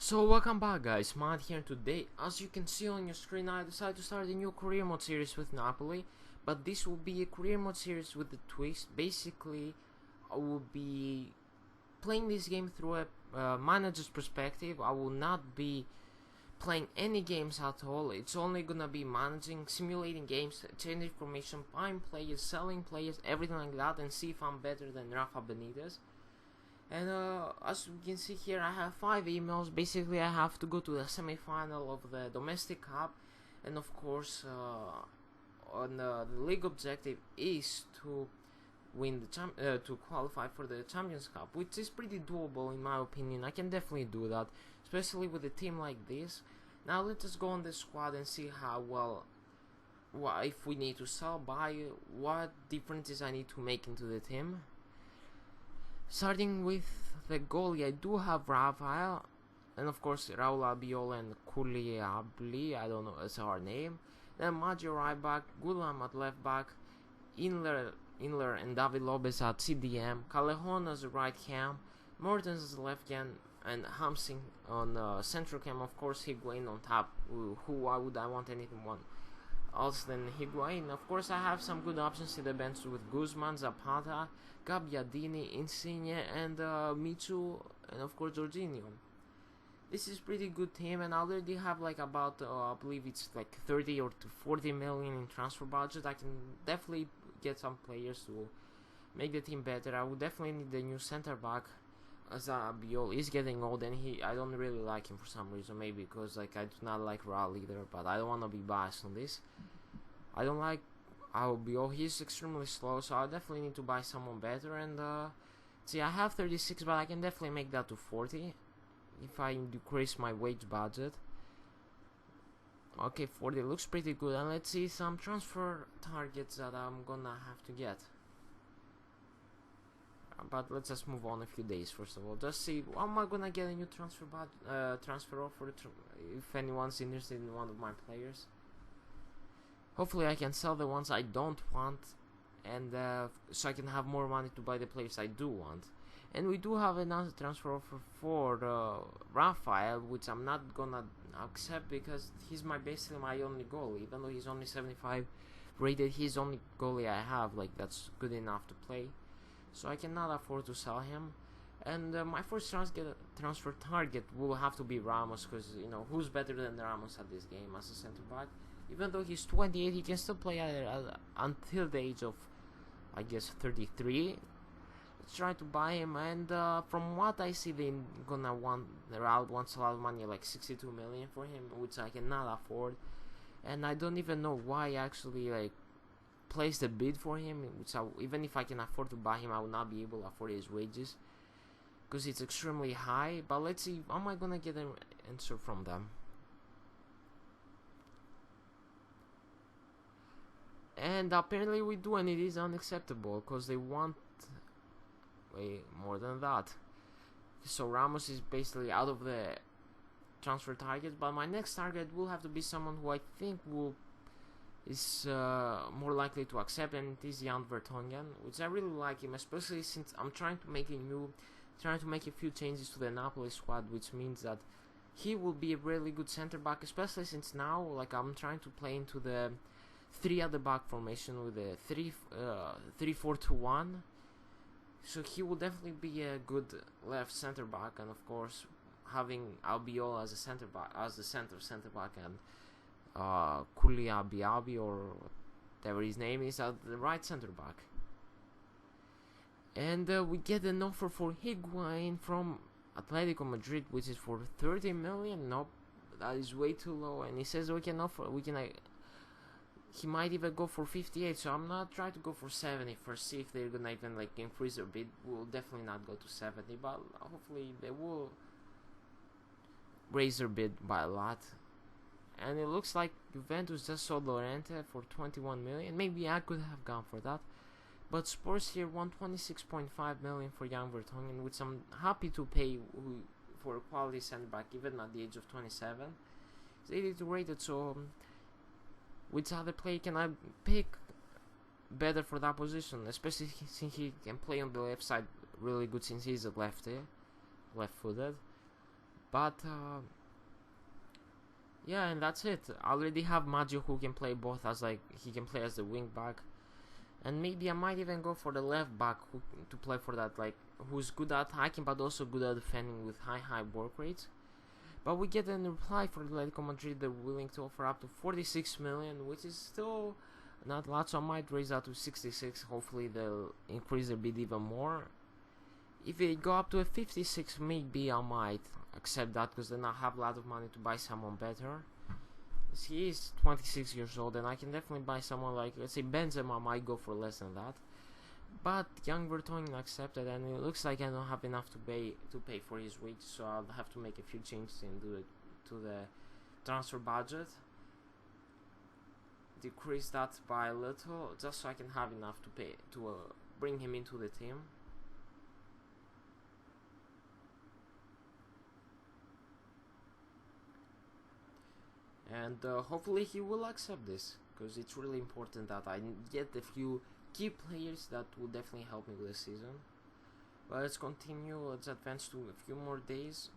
So welcome back guys, Matt here today. As you can see on your screen, I decided to start a new career mode series with Napoli, but this will be a career mode series with the twist. Basically, I will be playing this game through a manager's perspective. I will not be playing any games at all. It's only gonna be managing, simulating games, changing information, buying players, selling players, everything like that, and see if I'm better than Rafa Benitez. And as you can see here, I have 5 emails. Basically, I have to go to the semi-final of the domestic cup, and of course, the league objective is to win the to qualify for the Champions Cup, which is pretty doable in my opinion. I can definitely do that, especially with a team like this. Now let us go on the squad and see how well, if we need to sell, buy, what differences I need to make into the team. Starting with the goalie, I do have Rafael, and of course Raul Albiol and Kouliabli, I don't know, it's our name. Then Maggio right back, Gulam at left back, Inler and David Lopez at CDM, Callejon as a right cam, Mortens as a left cam, and Hamsing on central cam. Of course Higuain on top. Why would I want anything else than Higuain? Of course I have some good options in the bench with Guzman, Zapata, Gabbiadini, Insigne, and Mitsu, and of course Jorginho. This is pretty good team, and I already have like about I believe it's like 30 or to 40 million in transfer budget. I can definitely get some players to make the team better. I would definitely need a new center back, as Albiol is getting old, and I don't really like him for some reason. Maybe because like I do not like Raul either, but I don't want to be biased on this. I don't like Albiol. He's extremely slow, so I definitely need to buy someone better. And see, I have 36, but I can definitely make that to 40 if I decrease my wage budget. Okay, 40 looks pretty good. And let's see some transfer targets that I'm gonna have to get. But let's just move on a few days first of all. Just see, am I gonna get a new transfer offer if anyone's interested in one of my players. Hopefully I can sell the ones I don't want, and so I can have more money to buy the players I do want. And we do have another transfer offer for Rafael, which I'm not gonna accept because he's basically my only goalie. Even though he's only 75 rated, he's only goalie I have. Like, that's good enough to play. So I cannot afford to sell him. And my first transfer target will have to be Ramos, because you know who's better than Ramos at this game as a center back. Even though he's 28, he can still play until the age of, I guess, 33. Let's try to buy him, and from what I see, they're gonna want, Raul wants a lot of money, like 62 million for him, which I cannot afford. And I don't even know why I actually like placed a bid for him, which even if I can afford to buy him, I will not be able to afford his wages because it's extremely high. But let's see, am I gonna get an answer from them? And apparently we do, and it is unacceptable because they want way more than that. So Ramos is basically out of the transfer target, but my next target will have to be someone who I think is more likely to accept, and it is Jan Vertonghen, which I really like him, especially since I'm trying to make a few changes to the Napoli squad, which means that he will be a really good center back, especially since now like I'm trying to play into the 3 at the back formation with a 3-4-2-1. So he will definitely be a good left center back, and of course having Albiol as a center back, as the center back, and Kouliabli or whatever his name is at the right center back. And we get an offer for Higuain from Atletico Madrid, which is for 30 million. Nope, that is way too low. And he says he might even go for 58, so I'm not trying to go for 70 first, see if they're gonna even like increase their bid. We'll definitely not go to 70, but hopefully they will raise their bid by a lot. And it looks like Juventus just sold Llorente for 21 million. Maybe I could have gone for that, but Spurs here want 26.5 million for Jan Vertonghen, which I'm happy to pay for a quality center back even at the age of 27. It's 82 rated, so which other player can I pick better for that position, especially since he can play on the left side really good, since he's a left-footed. But yeah, and that's it. I already have Maggio who can play both as like he can play as the wing back, and maybe I might even go for the left back to play for that, like who's good at attacking but also good at defending with high work rates. But we get a reply for Atletico Madrid. They're willing to offer up to 46 million, which is still not a lot, so I might raise that to 66. Hopefully they'll increase their bid even more. If they go up to a 56, maybe I might accept that, because then I have a lot of money to buy someone better. He is 26 years old, and I can definitely buy someone like, let's say, Benzema. I might go for less than that. But young Vertonghen accepted, and it looks like I don't have enough to pay for his wage, so I'll have to make a few changes and do it to the transfer budget. Decrease that by a little, just so I can have enough to pay to bring him into the team. And hopefully he will accept this, because it's really important that I get a few key players that will definitely help me with the season. But let's continue. Let's advance to a few more days.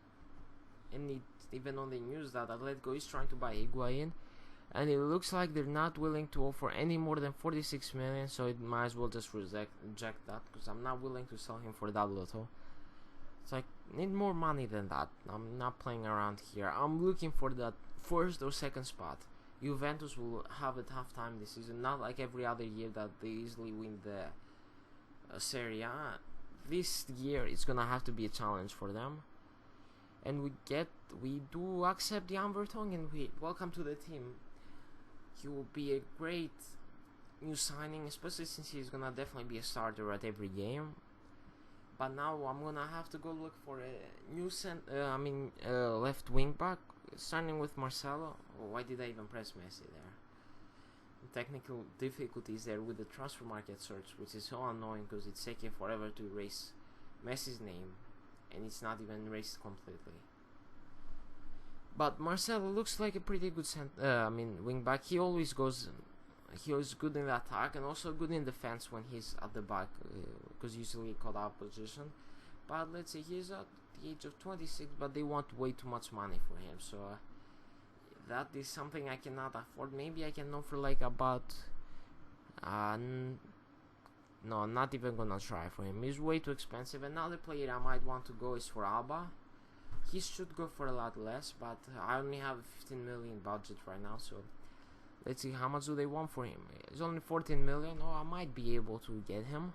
And it's even on the news that Atletico is trying to buy Higuain, and it looks like they're not willing to offer any more than 46 million, so it might as well just reject that, because I'm not willing to sell him for that little. It's like, need more money than that. I'm not playing around here. I'm looking for that first or second spot. Juventus will have a tough time this season, not like every other year that they easily win the Serie A. This year it's gonna have to be a challenge for them. And we do accept Jan Vertonghen. We welcome to the team. He will be a great new signing, especially since he's gonna definitely be a starter at every game. But now I'm gonna have to go look for a new left wing back, starting with Marcelo. Oh, why did I even press Messi there? Technical difficulties there with the transfer market search, which is so annoying because it's taking forever to erase Messi's name, and it's not even erased completely. But Marcelo looks like a pretty good wing back. He always good in the attack and also good in defense when he's at the back, because usually he caught out position. But let's say he's at the age of 26, but they want way too much money for him, so that is something I cannot afford. Maybe I can offer like about no, I'm not even gonna try for him. He's way too expensive. Another player I might want to go is for Alba. He should go for a lot less, but I only have a 15 million budget right now, so let's see how much do they want for him. It's only 14 million. Oh, I might be able to get him,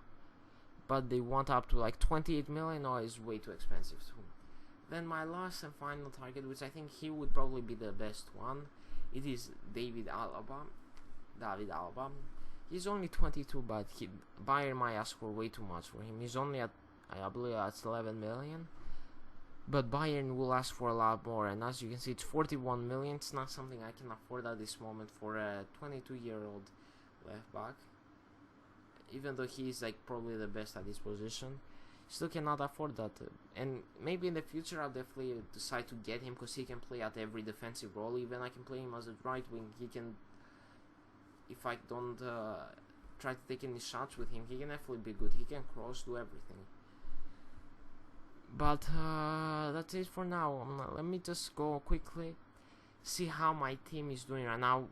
but they want up to like 28 million. Oh, it's way too expensive too. Then my last and final target, which I think he would probably be the best one, it is David Alaba. He's only 22, but Bayern might ask for way too much for him. He's only at, I believe, at 11 million. But Bayern will ask for a lot more, and as you can see, it's 41 million. It's not something I can afford at this moment for a 22-year-old left back. Even though he's like probably the best at this position, still cannot afford that. And maybe in the future I'll definitely decide to get him, because he can play at every defensive role. Even I can play him as a right wing. He can, if I don't try to take any shots with him, he can definitely be good. He can cross, do everything. But that's it for now. Let me just go quickly see how my team is doing right now.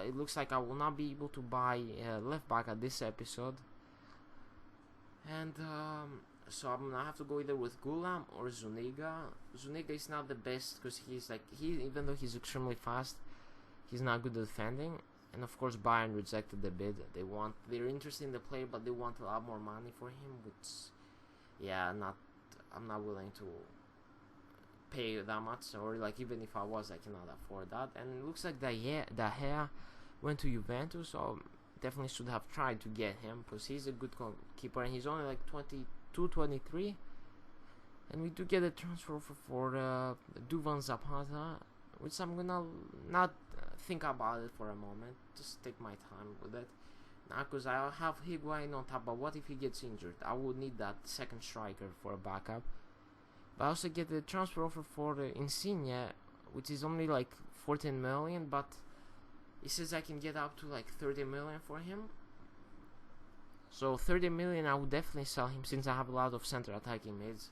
It looks like I will not be able to buy left back at this episode, and so I'm gonna have to go either with Gulam or Zuniga. Zuniga is not the best, because even though he's extremely fast, he's not good at defending. And of course Bayern rejected the bid. They're interested in the player, but they want a lot more money for him, which, yeah, I'm not willing to pay that much, or like even if I was, I cannot afford that. And it looks like De Gea went to Juventus, so definitely should have tried to get him, because he's a good keeper, and he's only like 22, 23. And we do get a transfer offer for Duvan Zapata, which I'm gonna not think about it for a moment, just take my time with it. Now, because I have Higuain on top, but what if he gets injured? I would need that second striker for a backup. But I also get the transfer offer for Insigne, which is only like 14 million, but it says I can get up to like 30 million for him. So 30 million, I would definitely sell him, since I have a lot of center attacking mids.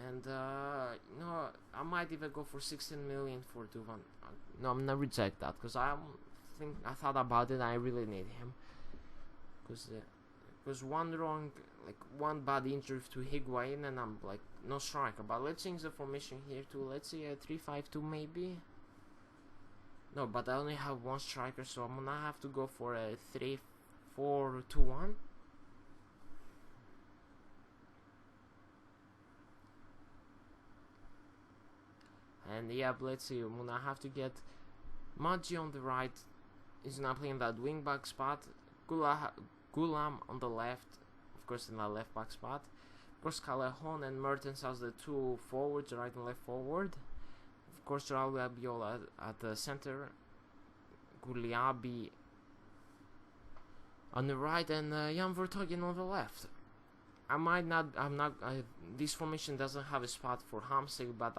And I might even go for 16 million for Duvan. No, I'm gonna reject that because I thought about it. I really need him because one bad injury to Higuain, and I'm like no striker. But let's change the formation here to, let's say, a 3-5-2 maybe. No, but I only have one striker, so I'm gonna have to go for a 3-4-2-1. And yeah, let's see, I'm gonna have to get Maggi on the right. He's not playing that wing back spot. Gulam on the left, of course, in the left back spot. Of course, Callejon and Mertens as the two forwards, right and left forward. Of course, Raul Abiola at the center. Gouliaby on the right, and Jan Vertonghen on the left. This formation doesn't have a spot for Hamsik, but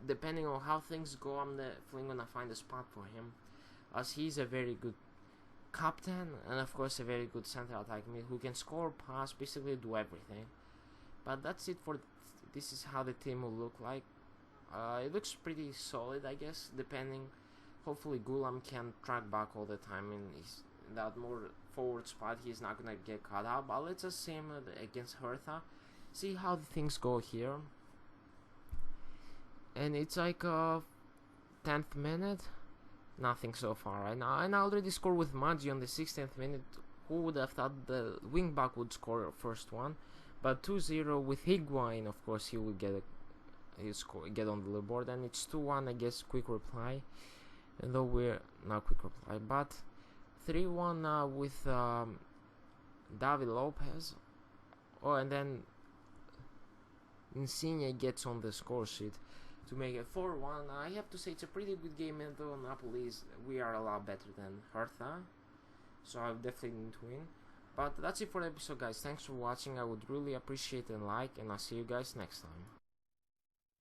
depending on how things go, I'm definitely gonna find a spot for him, as he's a very good captain and of course a very good center attack mid who can score, pass, basically do everything. But that's it for this is how the team will look like. It looks pretty solid, I guess, depending. Hopefully Gulam can track back all the time in that more forward spot. He's not gonna get caught out, but let's just see him against Hertha, see how the things go here. And it's like 10th minute, nothing so far right now, and I already scored with Maggi on the 16th minute. Who would have thought the wing back would score first one? But 2-0 with Higuain, of course he will get on the board, and it's 2-1, I guess, quick reply. And though we're not quick reply, but 3-1 with David Lopez. Oh, and then Insigne gets on the score sheet to make it 4-1. I have to say it's a pretty good game, and though Napoli we are a lot better than Hertha, so I definitely need to win. But that's it for the episode, guys. Thanks for watching. I would really appreciate a like, and I'll see you guys next time.